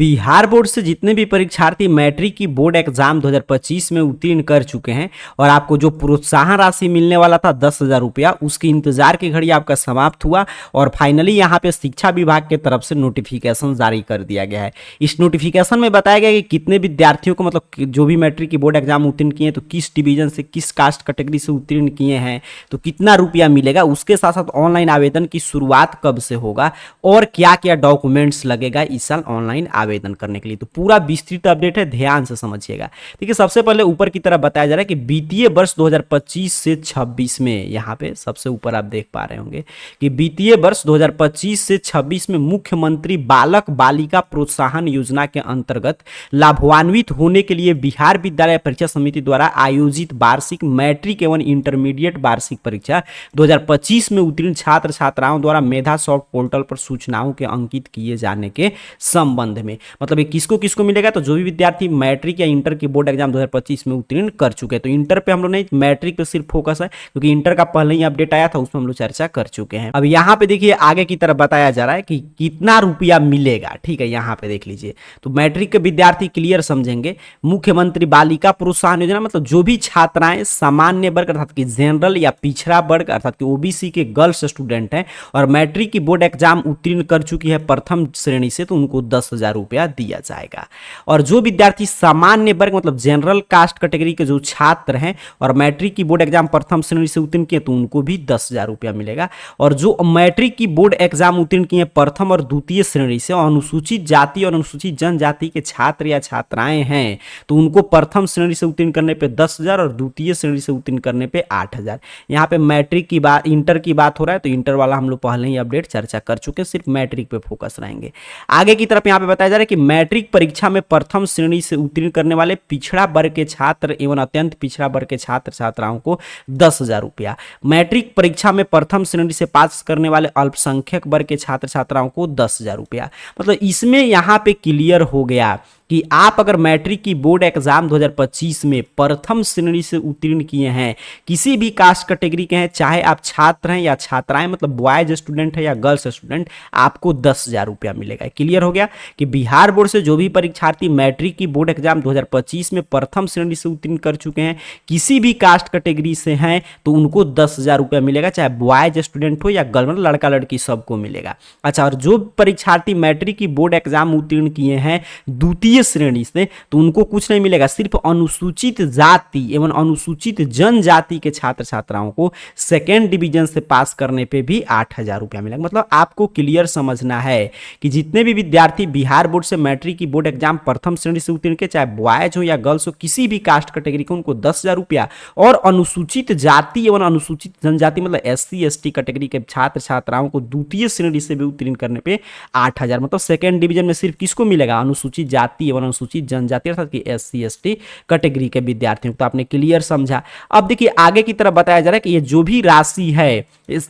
Bihar board से जितने भी परीक्षार्थी मैट्रिक की बोर्ड एग्जाम 2025 में उत्तीर्ण कर चुके हैं और आपको जो प्रोत्साहन राशि मिलने वाला था 10,000 रुपया, उसकी इंतजार की घड़ी आपका समाप्त हुआ और फाइनली यहाँ पे शिक्षा विभाग की तरफ से नोटिफिकेशन जारी कर दिया गया है। इस नोटिफिकेशन में बताया गया कि कितने विद्यार्थियों को मतलब जो भी मैट्रिक की बोर्ड एग्जाम उत्तीर्ण किए तो किस डिवीजन से, किस कास्ट कैटेगरी से उत्तीर्ण किए हैं, तो कितना रुपया मिलेगा, उसके साथ साथ ऑनलाइन आवेदन की शुरुआत कब से होगा और क्या क्या डॉक्यूमेंट्स लगेगा इस साल ऑनलाइन आवेदन करने के लिए। तो पूरा विस्तृत अपडेट है, ध्यान से समझिएगा। देखिए सबसे पहले ऊपर की तरफ बताया जा रहा है कि वित्तीय वर्ष 2025 से 26 में, यहाँ पे सबसे ऊपर आप देख पा रहे होंगे कि वित्तीय वर्ष 2025 से 26 में मुख्यमंत्री बालक बालिका प्रोत्साहन योजना के अंतर्गत लाभान्वित होने के लिए बिहार विद्यालय परीक्षा समिति द्वारा आयोजित वार्षिक मैट्रिक एवं इंटरमीडिएट वार्षिक परीक्षा 2025 में उत्तीर्ण छात्र छात्राओं द्वारा मेधा सॉफ्ट पोर्टल पर सूचनाओं के अंकित किए जाने के संबंध में, मतलब ये किसको किसको मिलेगा, तो जो भी विद्यार्थी मैट्रिक या इंटर की बोर्ड एग्जाम 2025 में उत्तीर्ण कर चुके हैं। तो इंटर पे हम लोग नहीं, मैट्रिक पे सिर्फ फोकस है क्योंकि इंटर का पहले ही अपडेट आया था, उसमें हम लोग चर्चा कर चुके हैं। अब यहाँ पे देखिए आगे की तरफ बताया जा रहा है कि कितना रुपया मिलेगा। ठीक है, यहाँ पे देख लीजिए। तो मैट्रिक के विद्यार्थी क्लियर समझेंगे, मुख्यमंत्री बालिका प्रोत्साहन योजना मतलब जो भी छात्राएं सामान्य वर्ग अर्थात कि जनरल या पिछड़ा वर्ग अर्थात कि ओबीसी के गर्ल्स स्टूडेंट हैं और मैट्रिक की बोर्ड एग्जाम उत्तीर्ण कर चुकी है प्रथम श्रेणी से, तो उनको 10,000 रुपया दिया जाएगा। और जो विद्यार्थी सामान्य वर्ग मतलब जनरल कास्ट कैटेगरी के जो छात्र हैं और मैट्रिक की बोर्ड एग्जाम प्रथम श्रेणी से उत्तीर्ण किए तो उनको भी 10,000 रुपया मिलेगा। और जो मैट्रिक की बोर्ड एग्जाम उत्तीर्ण किए प्रथम और द्वितीय श्रेणी से अनुसूचित जाति और अनुसूचित जनजाति के छात्र या छात्राएं हैं तो उनको प्रथम श्रेणी से उत्तीर्ण करने पे 10,000 और द्वितीय श्रेणी से उत्तीर्ण करने पे 8,000। यहाँ पे मैट्रिक की बात, इंटर की बात हो रहा है तो इंटर वाला हम लोग पहले ही अपडेट चर्चा कर चुके हैं, सिर्फ मैट्रिक पे फोकस रहेंगे। आगे की तरफ यहाँ पे बताया जा रहा है कि मैट्रिक परीक्षा में प्रथम श्रेणी से उत्तीर्ण करने वाले पिछड़ा वर्ग के छात्र एवं अत्यंत पिछड़ा वर्ग के छात्र छात्राओं को 10,000 रुपया, मैट्रिक परीक्षा में प्रथम श्रेणी से पास करने वाले अल्पसंख्यक वर्ग के छात्र छात्राओं को 10,000 रुपया। मतलब इसमें यहाँ पे क्लियर हो गया कि आप अगर मैट्रिक की बोर्ड एग्जाम 2025 में प्रथम श्रेणी से उत्तीर्ण किए हैं, किसी भी कास्ट कैटेगरी के हैं, चाहे आप छात्र हैं या छात्राएं मतलब बॉयज स्टूडेंट है या गर्ल्स स्टूडेंट, आपको 10,000 रुपया मिलेगा। क्लियर हो गया कि बिहार बोर्ड से जो भी परीक्षार्थी मैट्रिक की बोर्ड एग्जाम 2025 में प्रथम श्रेणी से उत्तीर्ण कर चुके हैं, किसी भी कास्ट कैटेगरी से हैं तो उनको 10,000 रुपया मिलेगा, चाहे बॉयज स्टूडेंट हो या गर्ल लड़का लड़की सबको मिलेगा। अच्छा, और जो परीक्षार्थी मैट्रिक की बोर्ड एग्जाम उत्तीर्ण किए हैं द्वितीय श्रेणी से तो उनको कुछ नहीं मिलेगा, सिर्फ अनुसूचित जाति एवं अनुसूचित जनजाति के छात्र छात्राओं को सेकेंड डिवीजन से पास करने पे भी 8,000 रुपया मिलेगा। मतलब आपको क्लियर समझना है कि जितने भी विद्यार्थी बिहार बोर्ड से मैट्रिक की बोर्ड एग्जाम प्रथम श्रेणी से उत्तीर्ण के, चाहे बॉयज हो या गर्ल्स हो, किसी भी कास्ट कैटेगरी को, उनको 10,000 रुपया और अनुसूचित जाति एवं अनुसूचित जनजाति मतलब SC ST कैटेगरी के छात्र छात्राओं को द्वितीय श्रेणी से भी उत्तीर्ण करने पे 8,000। मतलब सेकेंड डिवीजन में सिर्फ किसको मिलेगा, अनुसूचित जाति एवं अनुसूचित जनजाति अर्थात कि SC ST कैटेगरी के विद्यार्थियों को। तो आपने क्लियर समझा। अब देखिए आगे की तरफ बताया जा रहा है कि ये जो भी राशि है इस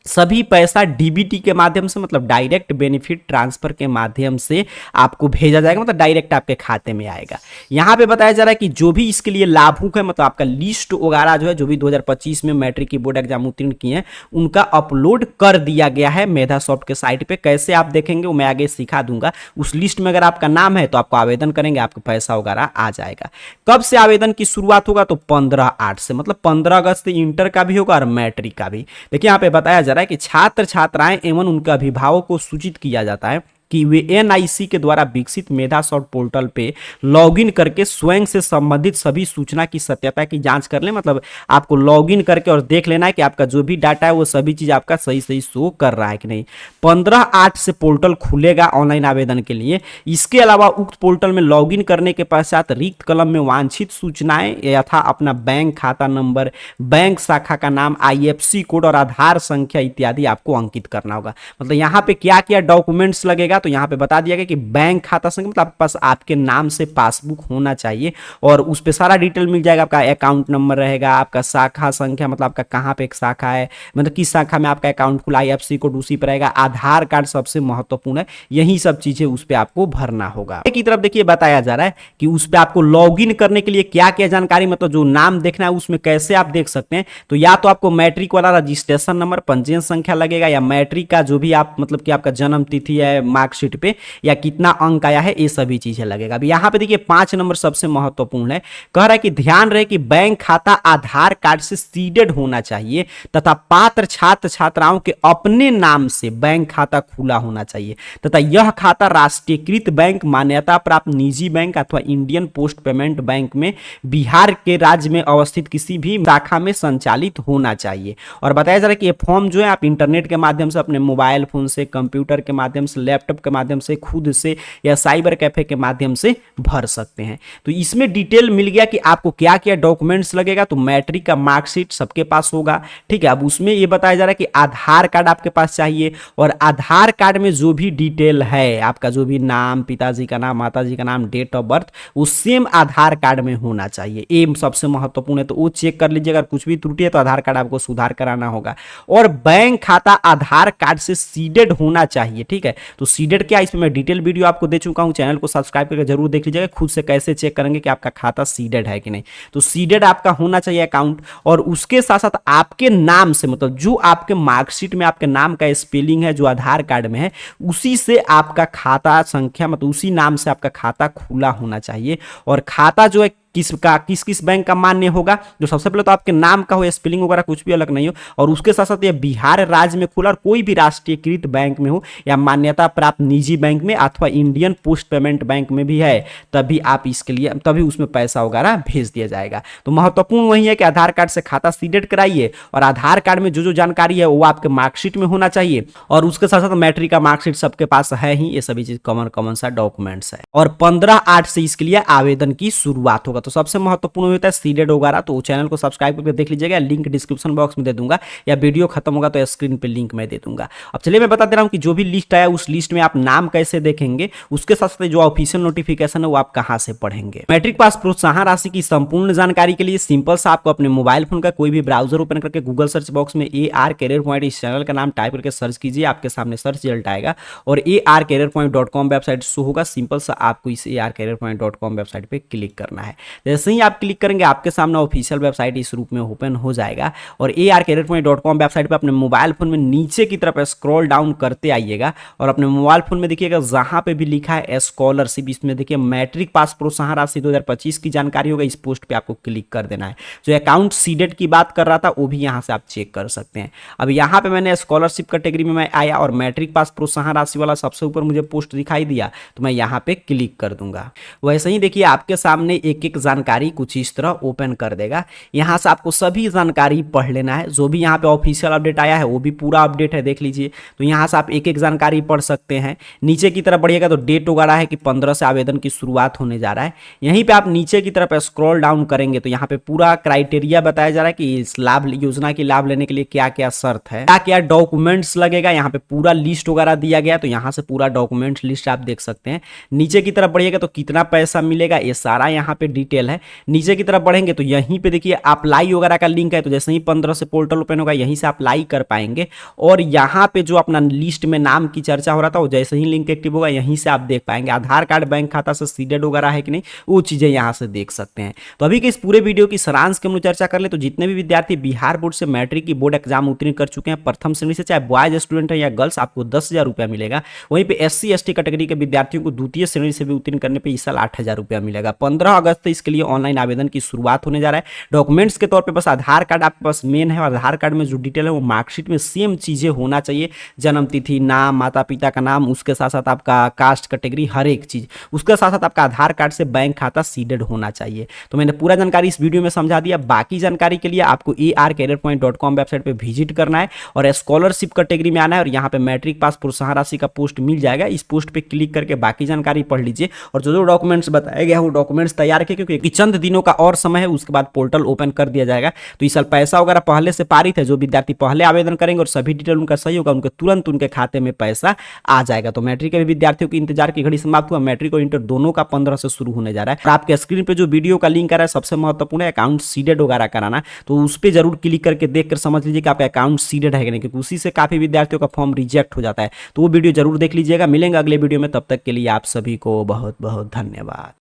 सभी पैसा डीबीटी के माध्यम से मतलब डायरेक्ट बेनिफिट ट्रांसफर के माध्यम से आपको भेजा जाएगा, मतलब डायरेक्ट आपके खाते में आएगा। यहाँ पे बताया जा रहा है कि जो भी इसके लिए लाभुक है मतलब आपका लिस्ट वगैरह जो है, जो भी 2025 में मैट्रिक की बोर्ड एग्जाम उत्तीर्ण किए हैं उनका अपलोड कर दिया गया है मेधा सॉफ्ट के साइट पे। कैसे आप देखेंगे वो मैं आगे सिखा दूंगा। उस लिस्ट में अगर आपका नाम है तो आपको आवेदन करेंगे, आपको पैसा वगैरह आ जाएगा। कब से आवेदन की शुरुआत होगा, तो 15/8 से, मतलब 15 अगस्त से इंटर का भी होगा और मैट्रिक का भी। देखिए यहाँ पे बताया जा रहा है कि छात्र छात्राएं एवं उनके अभिभावकों को सूचित किया जाता है कि वे NIC के द्वारा विकसित मेधा सॉफ्ट पोर्टल पे लॉगिन करके स्वयं से संबंधित सभी सूचना की सत्यता की जांच कर लें। मतलब आपको लॉगिन करके और देख लेना है कि आपका जो भी डाटा है वो सभी चीज आपका सही सही शो कर रहा है कि नहीं। 15/8 से पोर्टल खुलेगा ऑनलाइन आवेदन के लिए। इसके अलावा उक्त पोर्टल में लॉगिन करने के पश्चात रिक्त कलम में वांछित सूचनाएं यथा अपना बैंक खाता नंबर, बैंक शाखा का नाम, IFSC कोड और आधार संख्या इत्यादि आपको अंकित करना होगा। मतलब यहाँ पे क्या क्या डॉक्यूमेंट्स लगेगा, तो यहाँ पे बता दिया गया कि बैंक खाता संख्या मतलब आपके पास आपके नाम से पासबुक होना चाहिए और उस पे सारा डिटेल मिल जाएगा। आपका अकाउंट नंबर रहेगा, आपका शाखा संख्या मतलब आपका कहाँ पे एक शाखा है, मतलब किस शाखा में आपका अकाउंट खुला, IFSC कोड उसी पर रहेगा। आधार कार्ड सबसे महत्वपूर्ण है, यही सब चीजें उस पर आपको भरना होगा। एक ही तरफ देखिए बताया जा रहा है कि उस पर आपको लॉग इन करने के लिए क्या क्या जानकारी, मतलब जो नाम देखना है उसमें कैसे आप देख सकते हैं। तो या तो आपको मैट्रिक वाला रजिस्ट्रेशन नंबर, पंजीयन संख्या लगेगा, या मैट्रिक का जो भी आप मतलब कि आपका जन्म तिथि है, मार्कशीट पे या कितना अंक आया है, ये सभी चीजें लगेगा। अब यहाँ पे देखिए 5 नंबर सबसे महत्वपूर्ण है, कह रहा है कि ध्यान रहे कि बैंक खाता आधार कार्ड से सीडेड होना चाहिए तथा पात्र छात्र छात्राओं के अपने नाम से बैंक खाता खुला होना चाहिए तथा यह खाता राष्ट्रीयकृत बैंक, मान्यता प्राप्त निजी बैंक अथवा इंडियन पोस्ट पेमेंट बैंक में बिहार के राज्य में अवस्थित किसी भी शाखा में संचालित होना चाहिए। और बताया जा रहा है कि ये फॉर्म जो है आप इंटरनेट के माध्यम से, अपने मोबाइल फोन से, कंप्यूटर के माध्यम से, लैपटॉप के माध्यम से, खुद से या साइबर कैफे के माध्यम से भर सकते हैं। तो इसमें डिटेल मिल गया कि आपको क्या क्या डॉक्यूमेंट्स लगेगा। तो मैट्रिक का मार्कशीट सबके पास होगा, ठीक है। अब उसमें ये बताया जा रहा है कि आधार कार्ड आपके पास चाहिए और आधार कार्ड में जो भी डिटेल है, आपका जो भी नाम, पिताजी का नाम, माताजी का नाम, डेट ऑफ बर्थ, वो सेम आधार कार्ड में होना चाहिए। ये सबसे महत्वपूर्ण है, तो वो चेक कर लीजिए। अगर कुछ भी त्रुटि है तो आधार कार्ड आपको सुधार कराना होगा। और बैंक खाता आधार कार्ड से सीडेड होना चाहिए, ठीक है। तो सीडेड क्या, इसमें मैं डिटेल वीडियो आपको दे चुका हूं, चैनल को सब्सक्राइब करके जरूर देख लीजिएगा, खुद से कैसे चेक करेंगे कि आपका खाता सीडेड है कि नहीं। तो सीडेड आपका होना चाहिए अकाउंट, और उसके साथ साथ आपके नाम से, मतलब जो आपके मार्कशीट में आपके नाम का स्पेलिंग है, जो आधार कार्ड में है, उसी से आपका खाता संख्या, मतलब उसी नाम से आपका खाता खुला होना चाहिए। और खाता जो है किस किस बैंक का मान्य होगा, जो सबसे पहले तो आपके नाम का हो, स्पेलिंग वगैरह कुछ भी अलग नहीं हो, और उसके साथ साथ ये बिहार राज्य में खुला और कोई भी राष्ट्रीयकृत बैंक में हो या मान्यता प्राप्त निजी बैंक में अथवा इंडियन पोस्ट पेमेंट बैंक में भी है, तभी आप इसके लिए, तभी उसमें पैसा वगैरह भेज दिया जाएगा। तो महत्वपूर्ण वही है कि आधार कार्ड से खाता सीडेड कराइए और आधार कार्ड में जो जो जानकारी है वो आपके मार्कशीट में होना चाहिए, और उसके साथ साथ मैट्रिक का मार्कशीट सबके पास है ही, ये सभी चीज कॉमन सा डॉक्यूमेंट्स है। और 15/8 से इसके लिए आवेदन की शुरुआत होगा। तो सबसे महत्वपूर्ण होता है सीडेड वगैरह, तो चैनल को सब्सक्राइब करके देख लीजिएगा, लिंक डिस्क्रिप्शन बॉक्स में दे दूंगा या वीडियो खत्म होगा तो स्क्रीन पे लिंक मैं दे दूंगा। अब चलिए मैं बता दे रहा हूं कि जो भी लिस्ट आया उस लिस्ट में आप नाम कैसे देखेंगे, उसके साथ साथ जो ऑफिशियल नोटिफिकेशन है वो आप कहां से पढ़ेंगे। मैट्रिक पास प्रोत्साहन राशि की संपूर्ण जानकारी के लिए सिंपल सा आपको अपने मोबाइल फोन का कोई भी ब्राउजर ओपन करके गूगल सर्च बॉक्स में AR कैरियर पॉइंट इस चैनल का नाम टाइप करके सर्च कीजिए, आपके सामने सर्च रिजल्ट आएगा और arcareerpoint.com वेबसाइट शो होगा। सिंपल सा आपको इस arcareerpoint.com वेबसाइट पे क्लिक करना है। जैसे ही आप क्लिक करेंगे आपके सामने ऑफिशियल वेबसाइट इस रूप में ओपन हो जाएगा और arcareerpoint.com वेबसाइट पे अपने मोबाइल फोन में नीचे की तरफ स्क्रॉल डाउन करते आइएगा और अपने मोबाइल फोन में देखिएगा जहां पे भी लिखा है स्कॉलरशिप, इसमें देखिए मैट्रिक पास प्रोत्साहन राशि 2025 की जानकारी होगा, इस पोस्ट पे आपको क्लिक कर देना है। जो अकाउंट सीडेड की बात कर रहा था वो भी यहां से आप चेक कर सकते हैं। अब यहां पे मैंने स्कॉलरशिप कैटेगरी में मैं आया और मैट्रिक पास प्रोत्साहन राशि वाला सबसे ऊपर मुझे पोस्ट दिखाई दिया, तो मैं यहां पे क्लिक कर दूंगा। वैसे ही देखिए आपके सामने एक एक जानकारी कुछ इस तरह ओपन कर देगा। यहां से आपको सभी जानकारी पढ़ लेना है, जो भी यहां पे ऑफिशियल अपडेट आया है वो भी पूरा अपडेट है, देख लीजिए। तो यहां से आप एक एक जानकारी पढ़ सकते हैं। नीचे की तरफ बढ़िएगा तो डेट वगैरह है कि 15 से आवेदन की शुरुआत होने जा रहा है। यहीं पे आप नीचे की तरफ स्क्रॉल डाउन करेंगे तो यहाँ पे पूरा क्राइटेरिया बताया जा रहा है कि इस लाभ योजना की लाभ लेने के लिए क्या क्या शर्त है, क्या क्या डॉक्यूमेंट्स लगेगा। यहाँ पे पूरा लिस्ट वगैरह दिया गया, तो यहाँ से पूरा डॉक्यूमेंट्स लिस्ट आप देख सकते हैं। नीचे की तरफ बढ़िएगा तो कितना पैसा मिलेगा ये सारा यहाँ पे डिटेल है। नीचे की तरफ बढ़ेंगे तो यहीं पे देखिए अप्लाई वगैरह का लिंक है, तो जैसे ही 15 से पोर्टल ओपन होगा यहीं से अप्लाई कर पाएंगे। और यहाँ पे जो अपना लिस्ट में नाम की चर्चा हो रहा था वो जैसे ही लिंक एक्टिव होगा यहीं से आप देख पाएंगे। आधार कार्ड बैंक खाता से सीडेड वगैरह है कि नहीं वो चीजें यहाँ से देख सकते हैं। तो अभी के इस पूरे वीडियो की सारांश की हम लोग चर्चा कर ले तो जितने भी विद्यार्थी बिहार बोर्ड से मैट्रिक की बोर्ड एग्जाम उत्तीर्ण कर चुके हैं प्रथम श्रेणी से, चाहे बॉयज स्टूडेंट है या गर्ल्स, आपको 10,000 रुपया मिलेगा। वहीं पे SC ST कैटेगरी के विद्यार्थियों को द्वितीय श्रेणी से भी उत्तीर्ण करने पे इस साल 8,000 रुपया मिलेगा। 15 अगस्त से इसके लिए ऑनलाइन आवेदन की शुरुआत होने जा रहा है। डॉक्यूमेंट्स के तौर पे बस आधार कार्ड आपके पास मेन है और आधार कार्ड में जो डिटेल है वो मार्कशीट में सेम चीजें होना चाहिए, जन्म तिथि, नाम, माता पिता का नाम, उसके साथ साथ आपका कास्ट कैटेगरी, हर एक चीज, उसके साथ साथ आपका आधार कार्ड से बैंक खाता सीडेड होना चाहिए। तो मैंने पूरा जानकारी इस वीडियो में समझा दिया। बाकी जानकारी के लिए आपको arcareerpoint.com वेबसाइट पे विजिट करना है और स्कॉलरशिप कैटेगरी में आना है और यहाँ पे मैट्रिक पास प्रोत्साहन राशि का पोस्ट मिल जाएगा। इस पोस्ट पे क्लिक करके बाकी जानकारी पढ़ लीजिए और जो जो डॉक्यूमेंट्स बताए गए वो डॉक्यूमेंट्स तैयार किए, क्योंकि चंद दिनों का और समय है, उसके बाद पोर्टल ओपन कर दिया जाएगा। तो इस साल पैसा वगैरह पहले से पारित है, जो विद्यार्थी पहले आवेदन करेंगे और सभी डिटेल उनका सही होगा उनके तुरंत उनके खाते में पैसा आ जाएगा। तो मैट्रिक के विद्यार्थियों की इंतजार की घड़ी समाप्त हुआ। मैट्रिक और इंटर दोनों का 15 से शुरू होने जा रहा है। और आपके स्क्रीन पे जो वीडियो का लिंक आ रहा है सबसे महत्वपूर्ण है अकाउंट सीडेड वगैरह कराना, तो उस पर जरूर क्लिक करके देखकर समझ लीजिए कि आपका अकाउंट सीडेड है कि नहीं, क्योंकि उसी से काफी विद्यार्थियों का फॉर्म रिजेक्ट हो जाता है। तो वो वीडियो जरूर देख लीजिएगा। मिलेंगे अगले वीडियो में, तब तक के लिए आप सभी को बहुत बहुत धन्यवाद।